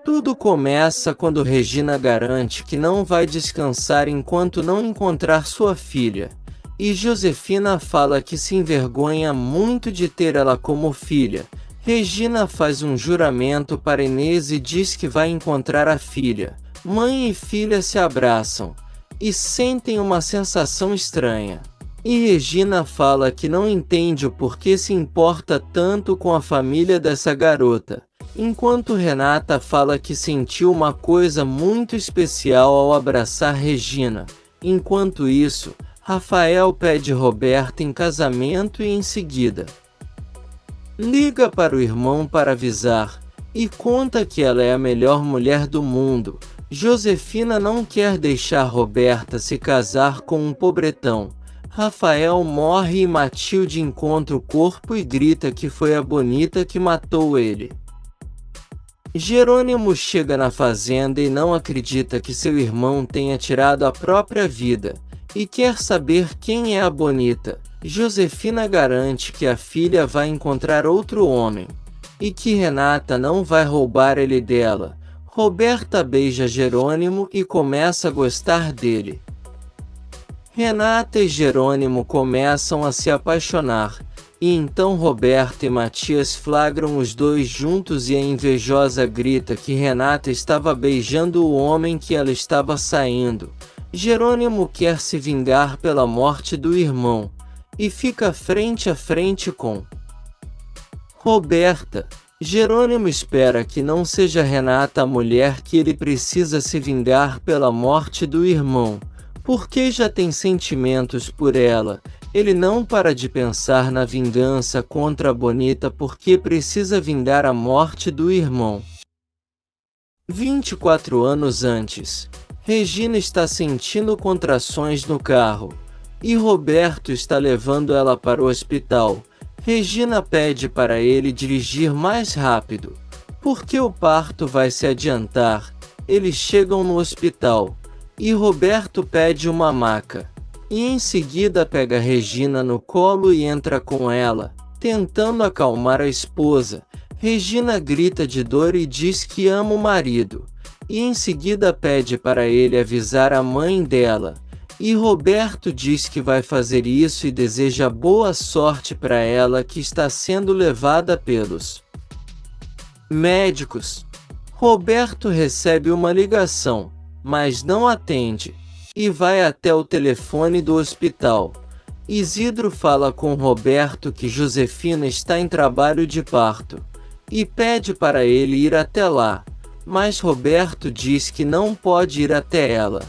Tudo começa quando Regina garante que não vai descansar enquanto não encontrar sua filha. E Josefina fala que se envergonha muito de ter ela como filha. Regina faz um juramento para Inês e diz que vai encontrar a filha. Mãe e filha se abraçam e sentem uma sensação estranha. E Regina fala que não entende o porquê se importa tanto com a família dessa garota, enquanto Renata fala que sentiu uma coisa muito especial ao abraçar Regina. Enquanto isso, Rafael pede Roberta em casamento e em seguida liga para o irmão para avisar, e conta que ela é a melhor mulher do mundo. Josefina não quer deixar Roberta se casar com um pobretão. Rafael morre e Matilde encontra o corpo e grita que foi a Bonita que matou ele. Jerônimo chega na fazenda e não acredita que seu irmão tenha tirado a própria vida, e quer saber quem é a Bonita. Josefina garante que a filha vai encontrar outro homem, e que Renata não vai roubar ele dela. Roberta beija Jerônimo e começa a gostar dele. Renata e Jerônimo começam a se apaixonar, e então Roberta e Matias flagram os dois juntos e a invejosa grita que Renata estava beijando o homem que ela estava saindo. Jerônimo quer se vingar pela morte do irmão, e fica frente a frente com Roberta. Jerônimo espera que não seja Renata a mulher que ele precisa se vingar pela morte do irmão, porque já tem sentimentos por ela. Ele não para de pensar na vingança contra a Bonita porque precisa vingar a morte do irmão. 24 anos antes, Regina está sentindo contrações no carro, e Roberto está levando ela para o hospital. Regina pede para ele dirigir mais rápido, porque o parto vai se adiantar. Eles chegam no hospital, e Roberto pede uma maca, e em seguida pega Regina no colo e entra com ela, tentando acalmar a esposa. Regina grita de dor e diz que ama o marido, e em seguida pede para ele avisar a mãe dela. E Roberto diz que vai fazer isso e deseja boa sorte para ela que está sendo levada pelos médicos. Roberto recebe uma ligação, mas não atende, e vai até o telefone do hospital. Isidro fala com Roberto que Josefina está em trabalho de parto, e pede para ele ir até lá, mas Roberto diz que não pode ir até ela.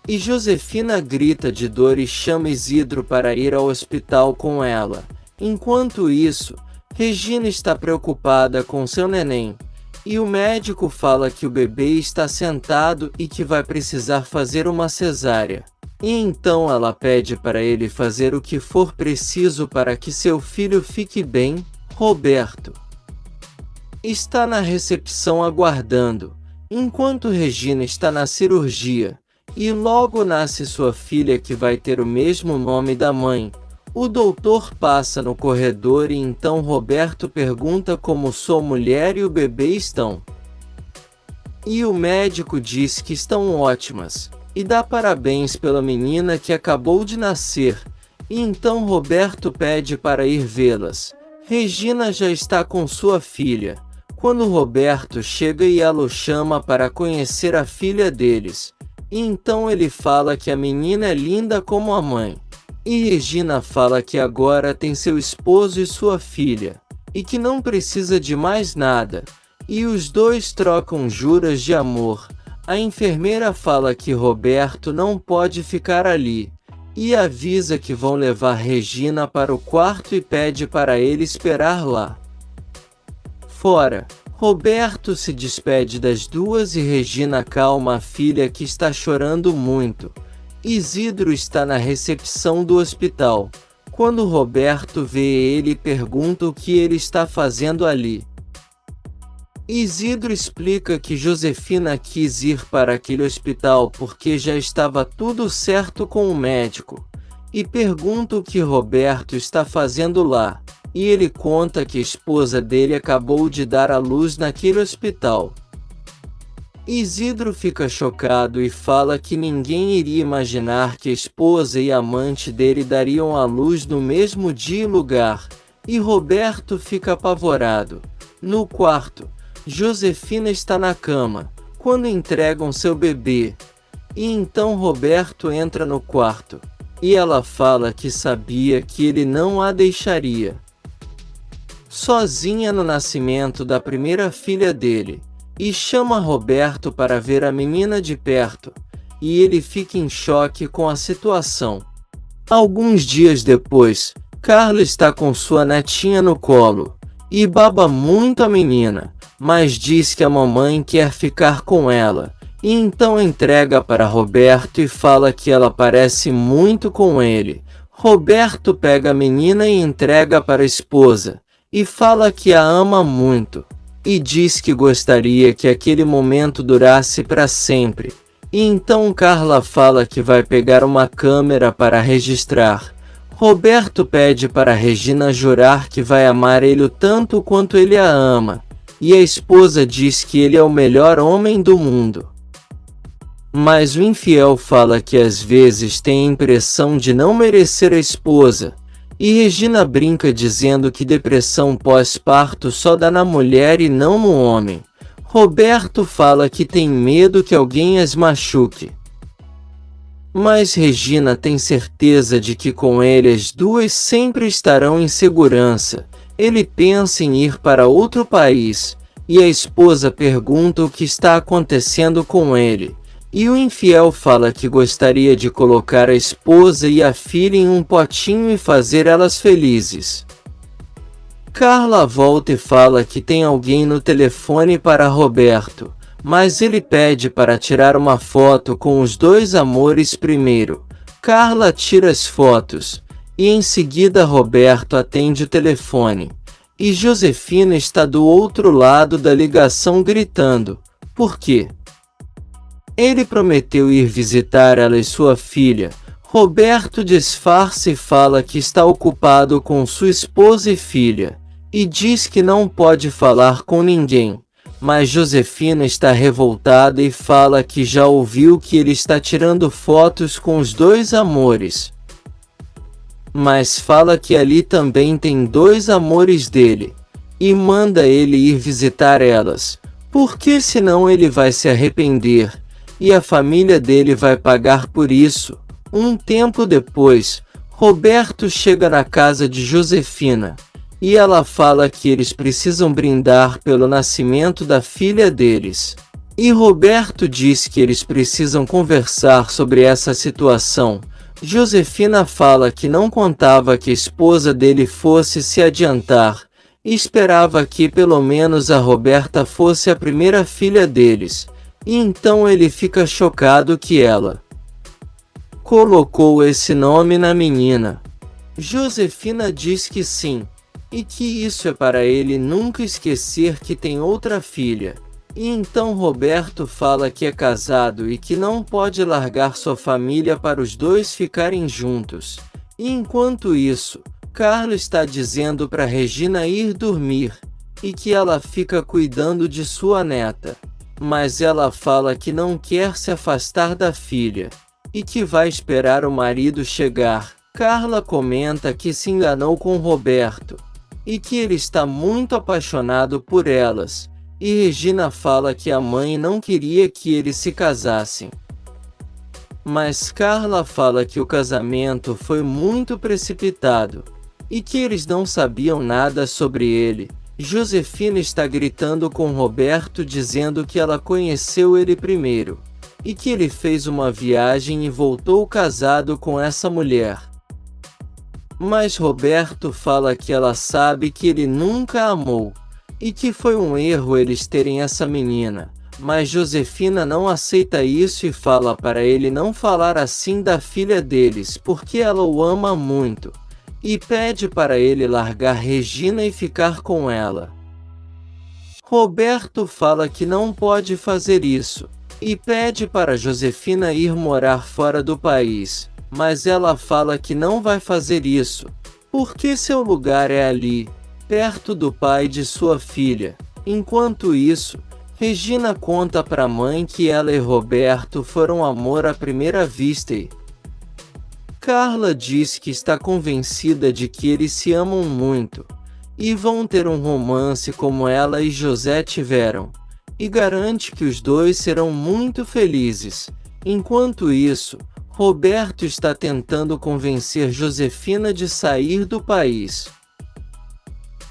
E Josefina grita de dor e chama Isidro para ir ao hospital com ela. Enquanto isso, Regina está preocupada com seu neném, e o médico fala que o bebê está sentado e que vai precisar fazer uma cesárea. E então ela pede para ele fazer o que for preciso para que seu filho fique bem. Roberto está na recepção aguardando, enquanto Regina está na cirurgia. E logo nasce sua filha que vai ter o mesmo nome da mãe. O doutor passa no corredor e então Roberto pergunta como sua mulher e o bebê estão. E o médico diz que estão ótimas, e dá parabéns pela menina que acabou de nascer. E então Roberto pede para ir vê-las. Regina já está com sua filha, quando Roberto chega e ela o chama para conhecer a filha deles. E então ele fala que a menina é linda como a mãe. E Regina fala que agora tem seu esposo e sua filha, e que não precisa de mais nada. E os dois trocam juras de amor. A enfermeira fala que Roberto não pode ficar ali, e avisa que vão levar Regina para o quarto e pede para ele esperar lá. Fora, Roberto se despede das duas e Regina acalma a filha que está chorando muito. Isidro está na recepção do hospital. Quando Roberto vê ele, pergunta o que ele está fazendo ali. Isidro explica que Josefina quis ir para aquele hospital porque já estava tudo certo com o médico, e pergunta o que Roberto está fazendo lá. E ele conta que a esposa dele acabou de dar à luz naquele hospital. Isidro fica chocado e fala que ninguém iria imaginar que a esposa e a amante dele dariam à luz no mesmo dia e lugar, e Roberto fica apavorado. No quarto, Josefina está na cama, quando entregam seu bebê. E então Roberto entra no quarto, e ela fala que sabia que ele não a deixaria sozinha no nascimento da primeira filha dele, e chama Roberto para ver a menina de perto, e ele fica em choque com a situação. Alguns dias depois, Carla está com sua netinha no colo, e baba muito a menina, mas diz que a mamãe quer ficar com ela, e então entrega para Roberto e fala que ela parece muito com ele. Roberto pega a menina e entrega para a esposa, e fala que a ama muito, e diz que gostaria que aquele momento durasse para sempre. E então Carla fala que vai pegar uma câmera para registrar. Roberto pede para Regina jurar que vai amar ele o tanto quanto ele a ama, e a esposa diz que ele é o melhor homem do mundo. Mas o infiel fala que às vezes tem a impressão de não merecer a esposa, e Regina brinca dizendo que depressão pós-parto só dá na mulher e não no homem. Roberto fala que tem medo que alguém as machuque. Mas Regina tem certeza de que com ele as duas sempre estarão em segurança. Ele pensa em ir para outro país, e a esposa pergunta o que está acontecendo com ele. E o infiel fala que gostaria de colocar a esposa e a filha em um potinho e fazer elas felizes. Carla volta e fala que tem alguém no telefone para Roberto, mas ele pede para tirar uma foto com os dois amores primeiro. Carla tira as fotos, e em seguida Roberto atende o telefone. E Josefina está do outro lado da ligação gritando: "Por quê?" Ele prometeu ir visitar ela e sua filha. Roberto disfarça e fala que está ocupado com sua esposa e filha, e diz que não pode falar com ninguém. Mas Josefina está revoltada e fala que já ouviu que ele está tirando fotos com os dois amores. Mas fala que ali também tem dois amores dele, e manda ele ir visitar elas, porque senão ele vai se arrepender, e a família dele vai pagar por isso. Um tempo depois, Roberto chega na casa de Josefina, e ela fala que eles precisam brindar pelo nascimento da filha deles. E Roberto diz que eles precisam conversar sobre essa situação. Josefina fala que não contava que a esposa dele fosse se adiantar, e esperava que pelo menos a Roberta fosse a primeira filha deles. E então ele fica chocado que ela colocou esse nome na menina. Josefina diz que sim, e que isso é para ele nunca esquecer que tem outra filha. E então Roberto fala que é casado e que não pode largar sua família para os dois ficarem juntos. E enquanto isso, Carla está dizendo para Regina ir dormir, e que ela fica cuidando de sua neta. Mas ela fala que não quer se afastar da filha, e que vai esperar o marido chegar. Carla comenta que se enganou com Roberto, e que ele está muito apaixonado por elas, e Regina fala que a mãe não queria que eles se casassem. Mas Carla fala que o casamento foi muito precipitado, e que eles não sabiam nada sobre ele. Josefina está gritando com Roberto dizendo que ela conheceu ele primeiro, e que ele fez uma viagem e voltou casado com essa mulher. Mas Roberto fala que ela sabe que ele nunca a amou, e que foi um erro eles terem essa menina. Mas Josefina não aceita isso e fala para ele não falar assim da filha deles porque ela o ama muito. E pede para ele largar Regina e ficar com ela. Roberto fala que não pode fazer isso, e pede para Josefina ir morar fora do país, mas ela fala que não vai fazer isso, porque seu lugar é ali, perto do pai de sua filha. Enquanto isso, Regina conta pra mãe que ela e Roberto foram amor à primeira vista e Carla diz que está convencida de que eles se amam muito e vão ter um romance como ela e José tiveram, e garante que os dois serão muito felizes. Enquanto isso, Roberto está tentando convencer Josefina de sair do país.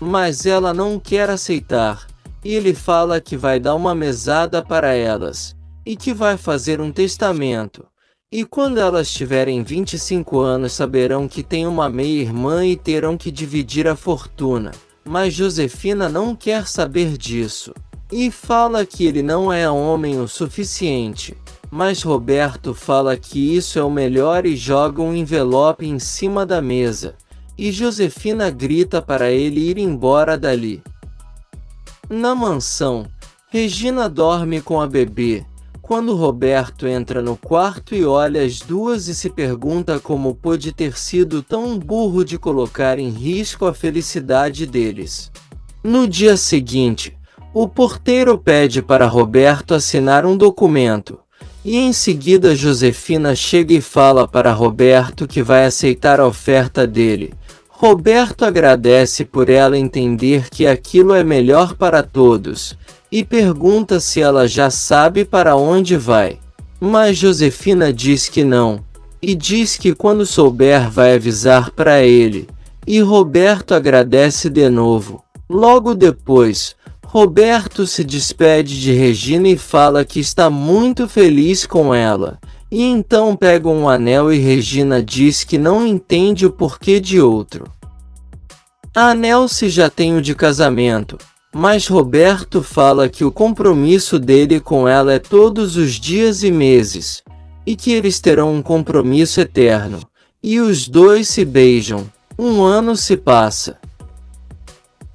Mas ela não quer aceitar, e ele fala que vai dar uma mesada para elas, e que vai fazer um testamento. E quando elas tiverem 25 anos saberão que tem uma meia-irmã e terão que dividir a fortuna. Mas Josefina não quer saber disso, e fala que ele não é homem o suficiente. Mas Roberto fala que isso é o melhor e joga um envelope em cima da mesa. E Josefina grita para ele ir embora dali. Na mansão, Regina dorme com a bebê, quando Roberto entra no quarto e olha as duas e se pergunta como pôde ter sido tão burro de colocar em risco a felicidade deles. No dia seguinte, o porteiro pede para Roberto assinar um documento. E em seguida Josefina chega e fala para Roberto que vai aceitar a oferta dele. Roberto agradece por ela entender que aquilo é melhor para todos, e pergunta se ela já sabe para onde vai. Mas Josefina diz que não, e diz que quando souber vai avisar para ele, e Roberto agradece de novo. Logo depois, Roberto se despede de Regina e fala que está muito feliz com ela, e então pega um anel e Regina diz que não entende o porquê de outro. A anel se já tem o de casamento, mas Roberto fala que o compromisso dele com ela é todos os dias e meses, e que eles terão um compromisso eterno, e os dois se beijam. Um ano se passa.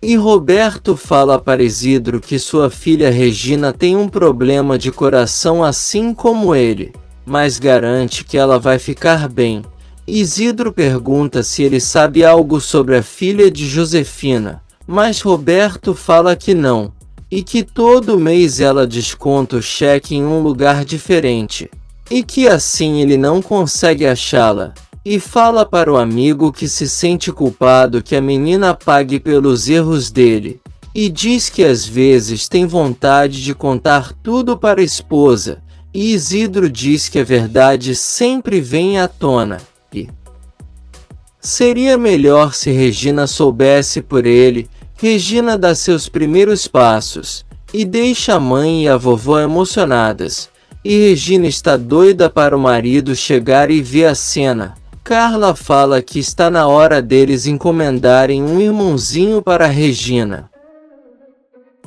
E Roberto fala para Isidro que sua filha Regina tem um problema de coração assim como ele, mas garante que ela vai ficar bem. Isidro pergunta se ele sabe algo sobre a filha de Josefina, mas Roberto fala que não, e que todo mês ela desconta o cheque em um lugar diferente, e que assim ele não consegue achá-la. E fala para o amigo que se sente culpado que a menina pague pelos erros dele, e diz que às vezes tem vontade de contar tudo para a esposa, e Isidro diz que a verdade sempre vem à tona, e seria melhor se Regina soubesse por ele. Regina dá seus primeiros passos, e deixa a mãe e a vovó emocionadas, e Regina está doida para o marido chegar e ver a cena. Carla fala que está na hora deles encomendarem um irmãozinho para Regina,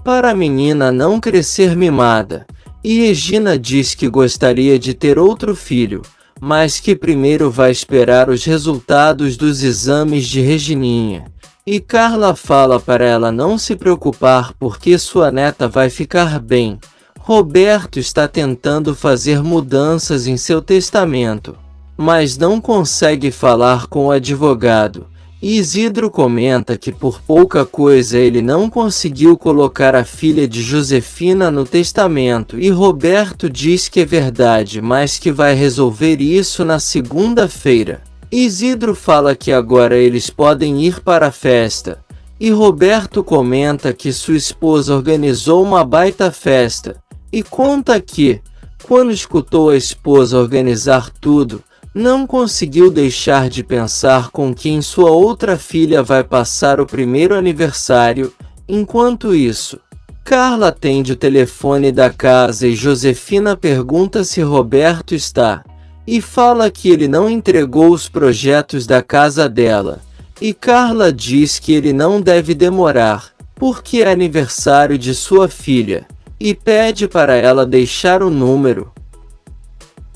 para a menina não crescer mimada, e Regina diz que gostaria de ter outro filho, mas que primeiro vai esperar os resultados dos exames de Regininha. E Carla fala para ela não se preocupar porque sua neta vai ficar bem. Roberto está tentando fazer mudanças em seu testamento, mas não consegue falar com o advogado. E Isidro comenta que por pouca coisa ele não conseguiu colocar a filha de Josefina no testamento, e Roberto diz que é verdade, mas que vai resolver isso na segunda-feira. Isidro fala que agora eles podem ir para a festa, e Roberto comenta que sua esposa organizou uma baita festa, e conta que, quando escutou a esposa organizar tudo, não conseguiu deixar de pensar com quem sua outra filha vai passar o primeiro aniversário. Enquanto isso, Carla atende o telefone da casa e Josefina pergunta se Roberto está, e fala que ele não entregou os projetos da casa dela. E Carla diz que ele não deve demorar, porque é aniversário de sua filha, e pede para ela deixar o número.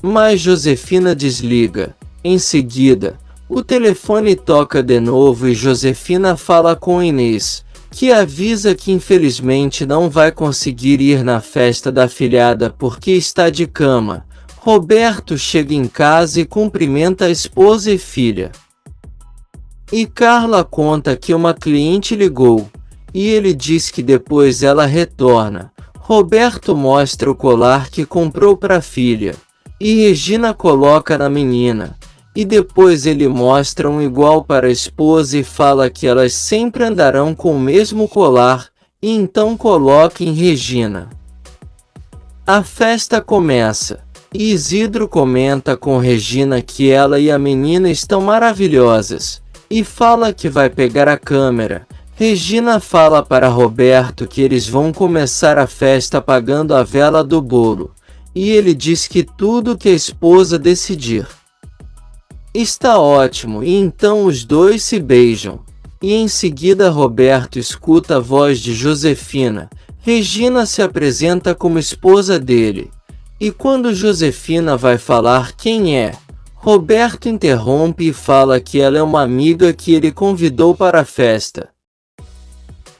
Mas Josefina desliga. Em seguida, o telefone toca de novo e Josefina fala com Inês, que avisa que infelizmente não vai conseguir ir na festa da afilhada porque está de cama. Roberto chega em casa e cumprimenta a esposa e filha. E Carla conta que uma cliente ligou, e ele diz que depois ela retorna. Roberto mostra o colar que comprou para a filha, e Regina coloca na menina, e depois ele mostra um igual para a esposa e fala que elas sempre andarão com o mesmo colar, e então coloca em Regina. A festa começa, e Isidro comenta com Regina que ela e a menina estão maravilhosas, e fala que vai pegar a câmera. Regina fala para Roberto que eles vão começar a festa apagando a vela do bolo, e ele diz que tudo que a esposa decidir está ótimo, e então os dois se beijam. E em seguida Roberto escuta a voz de Josefina. Regina se apresenta como esposa dele. E quando Josefina vai falar quem é, Roberto interrompe e fala que ela é uma amiga que ele convidou para a festa.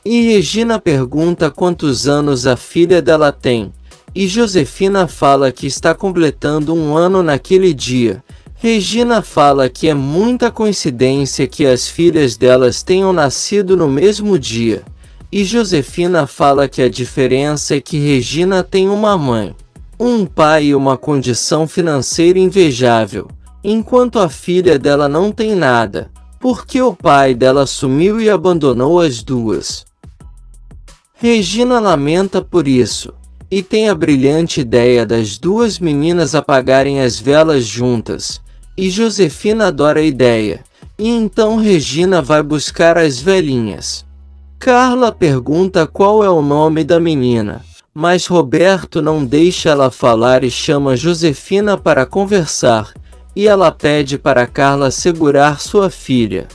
E Regina pergunta quantos anos a filha dela tem, e Josefina fala que está completando 1 ano naquele dia. Regina fala que é muita coincidência que as filhas delas tenham nascido no mesmo dia, e Josefina fala que a diferença é que Regina tem uma mãe, um pai e uma condição financeira invejável, enquanto a filha dela não tem nada, porque o pai dela sumiu e abandonou as duas. Regina lamenta por isso, e tem a brilhante ideia das duas meninas apagarem as velas juntas, e Josefina adora a ideia, e então Regina vai buscar as velhinhas. Carla pergunta qual é o nome da menina, mas Roberto não deixa ela falar e chama Josefina para conversar, e ela pede para Carla segurar sua filha,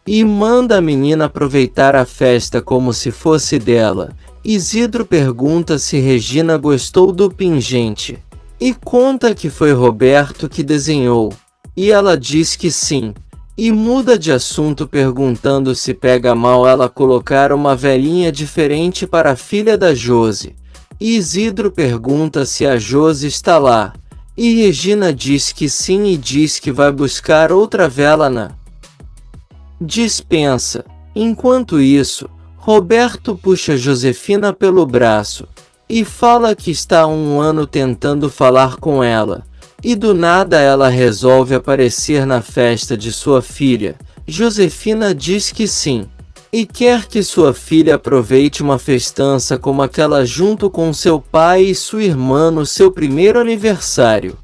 e manda a menina aproveitar a festa como se fosse dela. Isidro pergunta se Regina gostou do pingente, e conta que foi Roberto que desenhou, e ela diz que sim, e muda de assunto perguntando se pega mal ela colocar uma velhinha diferente para a filha da Josi. E Isidro pergunta se a Josi está lá, e Regina diz que sim e diz que vai buscar outra vela na dispensa. Enquanto isso, Roberto puxa Josefina pelo braço, e fala que está há 1 ano tentando falar com ela, e do nada ela resolve aparecer na festa de sua filha. Josefina diz que sim, e quer que sua filha aproveite uma festança como aquela junto com seu pai e sua irmã no seu primeiro aniversário.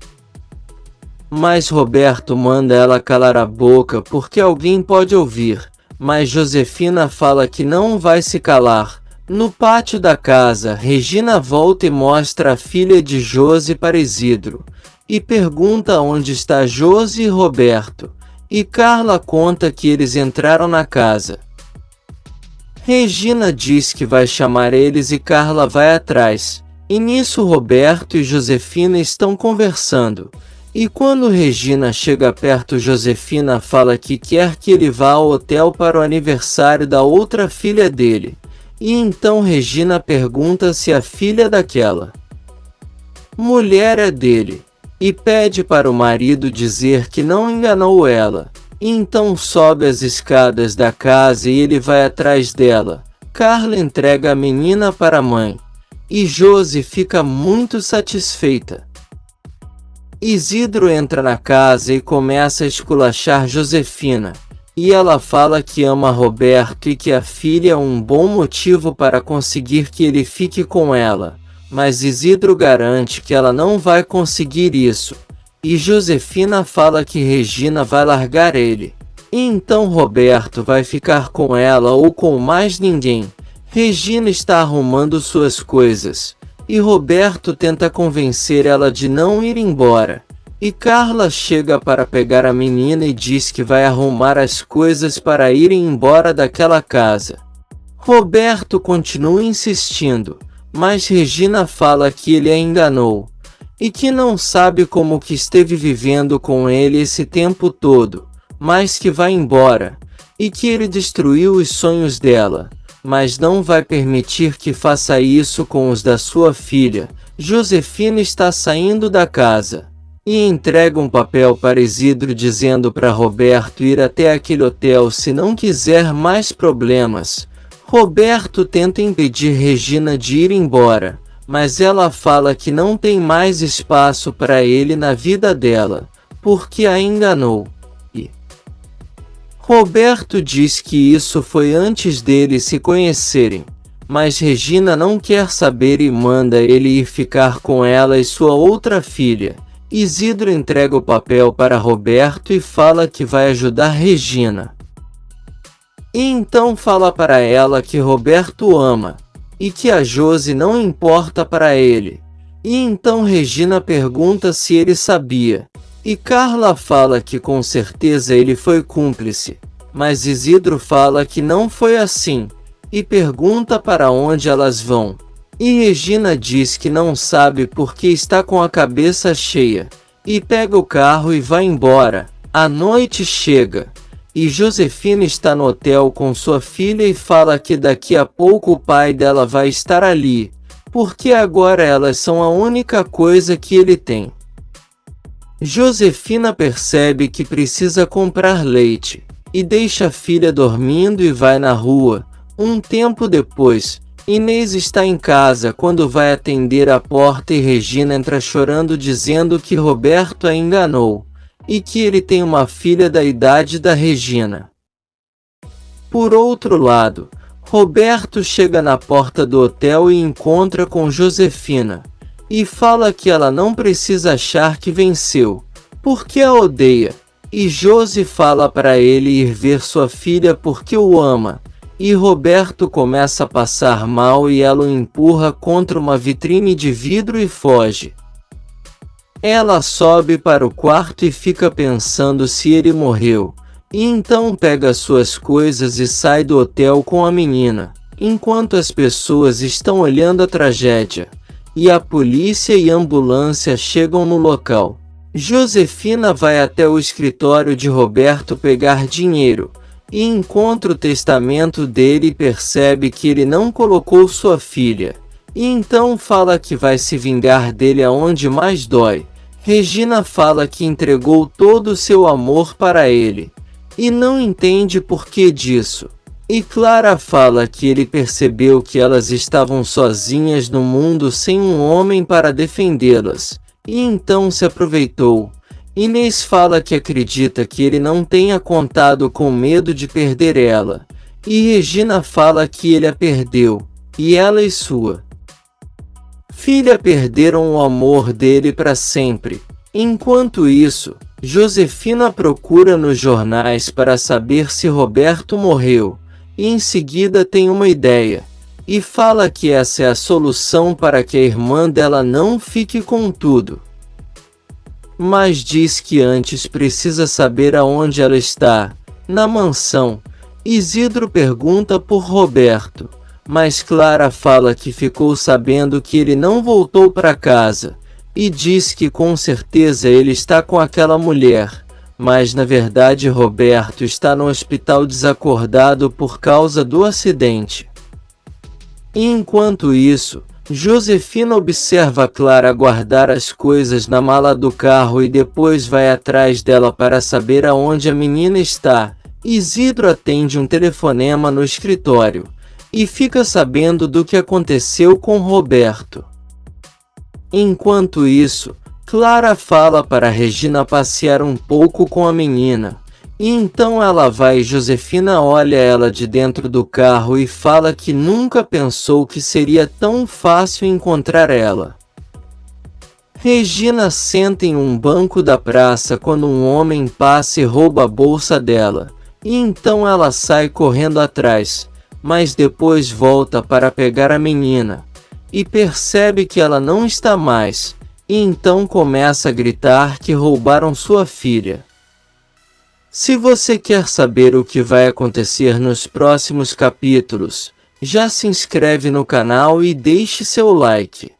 Mas Roberto manda ela calar a boca porque alguém pode ouvir, mas Josefina fala que não vai se calar. No pátio da casa, Regina volta e mostra a filha de Josi para Isidro, e pergunta onde está Josi e Roberto, e Carla conta que eles entraram na casa. Regina diz que vai chamar eles e Carla vai atrás, e nisso Roberto e Josefina estão conversando. E quando Regina chega perto, Josefina fala que quer que ele vá ao hotel para o aniversário da outra filha dele. E então Regina pergunta se a filha daquela mulher é dele, e pede para o marido dizer que não enganou ela. E então sobe as escadas da casa e ele vai atrás dela. Carla entrega a menina para a mãe, e Josi fica muito satisfeita. Isidro entra na casa e começa a esculachar Josefina, e ela fala que ama Roberto e que a filha é um bom motivo para conseguir que ele fique com ela, mas Isidro garante que ela não vai conseguir isso, e Josefina fala que Regina vai largar ele, e então Roberto vai ficar com ela ou com mais ninguém. Regina está arrumando suas coisas, e Roberto tenta convencer ela de não ir embora. E Carla chega para pegar a menina e diz que vai arrumar as coisas para irem embora daquela casa. Roberto continua insistindo, mas Regina fala que ele a enganou, e que não sabe como que esteve vivendo com ele esse tempo todo, mas que vai embora, e que ele destruiu os sonhos dela, mas não vai permitir que faça isso com os da sua filha. Josefina está saindo da casa, e entrega um papel para Isidro dizendo para Roberto ir até aquele hotel se não quiser mais problemas. Roberto tenta impedir Regina de ir embora, mas ela fala que não tem mais espaço para ele na vida dela, porque a enganou. E Roberto diz que isso foi antes deles se conhecerem, mas Regina não quer saber e manda ele ir ficar com ela e sua outra filha. Isidro entrega o papel para Roberto e fala que vai ajudar Regina. E então fala para ela que Roberto ama, e que a Josi não importa para ele. E então Regina pergunta se ele sabia, e Carla fala que com certeza ele foi cúmplice, mas Isidro fala que não foi assim, e pergunta para onde elas vão. E Regina diz que não sabe porque está com a cabeça cheia, e pega o carro e vai embora. A noite chega, e Josefina está no hotel com sua filha e fala que daqui a pouco o pai dela vai estar ali, porque agora elas são a única coisa que ele tem. Josefina percebe que precisa comprar leite, e deixa a filha dormindo e vai na rua. Um tempo depois, Inês está em casa quando vai atender a porta e Regina entra chorando dizendo que Roberto a enganou, e que ele tem uma filha da idade da Regina. Por outro lado, Roberto chega na porta do hotel e encontra com Josefina, e fala que ela não precisa achar que venceu, porque a odeia, e Josi fala para ele ir ver sua filha porque o ama. E Roberto começa a passar mal e ela o empurra contra uma vitrine de vidro e foge. Ela sobe para o quarto e fica pensando se ele morreu, e então pega suas coisas e sai do hotel com a menina, enquanto as pessoas estão olhando a tragédia, e a polícia e a ambulância chegam no local. Josefina vai até o escritório de Roberto pegar dinheiro, e encontra o testamento dele e percebe que ele não colocou sua filha, e então fala que vai se vingar dele aonde mais dói. Regina fala que entregou todo o seu amor para ele, e não entende por que disso. E Clara fala que ele percebeu que elas estavam sozinhas no mundo sem um homem para defendê-las, e então se aproveitou. Inês fala que acredita que ele não tenha contado com medo de perder ela, e Regina fala que ele a perdeu, e ela e sua filha perderam o amor dele para sempre. Enquanto isso, Josefina procura nos jornais para saber se Roberto morreu, e em seguida tem uma ideia, e fala que essa é a solução para que a irmã dela não fique com tudo. Mas diz que antes precisa saber aonde ela está. Na mansão, Isidro pergunta por Roberto, mas Clara fala que ficou sabendo que ele não voltou para casa, e diz que com certeza ele está com aquela mulher, mas na verdade Roberto está no hospital desacordado por causa do acidente. E enquanto isso, Josefina observa Clara guardar as coisas na mala do carro e depois vai atrás dela para saber aonde a menina está. Isidro atende um telefonema no escritório, e fica sabendo do que aconteceu com Roberto. Enquanto isso, Clara fala para Regina passear um pouco com a menina, e então ela vai e Josefina olha ela de dentro do carro e fala que nunca pensou que seria tão fácil encontrar ela. Regina senta em um banco da praça quando um homem passa e rouba a bolsa dela, e então ela sai correndo atrás, mas depois volta para pegar a menina, e percebe que ela não está mais, e então começa a gritar que roubaram sua filha. Se você quer saber o que vai acontecer nos próximos capítulos, já se inscreve no canal e deixe seu like.